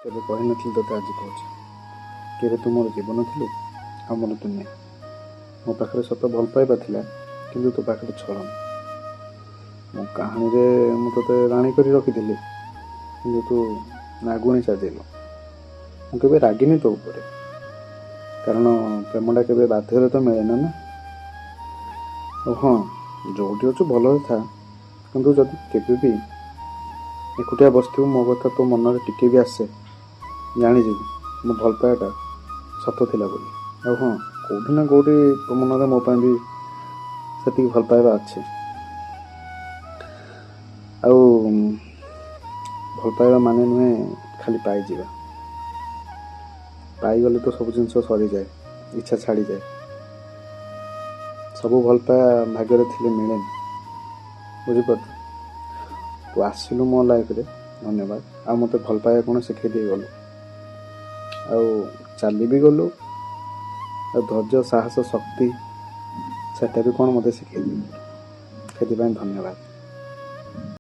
କେବେ କହିନଥିଲି ତୋତେ ଆଜି କହୁଛି। କେବେ ତୁ ମୋର ଜୀବନ ଥିଲୁ ଆଉ ମୋର ଦୁନିଆ। ମୋ ପାଖରେ ସତ ଭଲ ପାଇବା ଥିଲା, କିନ୍ତୁ ତୋ ପାଖରେ ଛଳନା। ମୋ କାହାଣୀରେ ମୁଁ ତୋତେ ରାଣୀ କରି ରଖିଥିଲି, କିନ୍ତୁ ତୁ ନାଗୁଣୀ ସାଜିଲୁ। ମୁଁ କେବେ ରାଗିନି ତୋ ଉପରେ, କାରଣ ପ୍ରେମଟା କେବେ ବାଧ୍ୟରେ ତ ମିଳେନା ନା। ଆଉ ହଁ, ଯୋଉଠି ଅଛୁ ଭଲରେ ଥା, କିନ୍ତୁ ଯଦି କେବେ ବି ଏକୁଟିଆ ବସିଥିବୁ ମୋ କଥା ତୋ ମନରେ ଟିକେ ବି ଆସେ, ଜାଣିଯିବୁ ମୋ ଭଲ ପାଇବାଟା ସତ ଥିଲା ବୋଲି। ଆଉ ହଁ, କେଉଁଠି ନା କେଉଁଠି ତୋ ମନରେ ମୋ ପାଇଁ ବି ସେତିକି ଭଲ ପାଇବା ଅଛି। ଆଉ ଭଲ ପାଇବା ମାନେ ନୁହେଁ ଖାଲି ପାଇଯିବା। ପାଇଗଲେ ତ ସବୁ ଜିନିଷ ସରିଯାଏ, ଇଚ୍ଛା ଛାଡ଼ିଯାଏ। ସବୁ ଭଲ ପାଇବା ଭାଗ୍ୟରେ ଥିଲେ ମିଳେନି, ବୁଝିପାରୁଛୁ। ତୁ ଆସିଲୁ ମୋ ଲାଇଫରେ, ଧନ୍ୟବାଦ। ଆଉ ମୋତେ ଭଲ ପାଇବା କ'ଣ ଶିଖେଇ ଦେଇ ଗଲୁ, ଆଉ ଚାଲି ବି ଗଲୁ। ଆଉ ଧୈର୍ଯ୍ୟ, ସାହସ, ଶକ୍ତି ସେଟା ବି କ'ଣ ମୋତେ ଶିଖେଇ ଦେଇ ଗଲୁ। ସେଥିପାଇଁ ଧନ୍ୟବାଦ।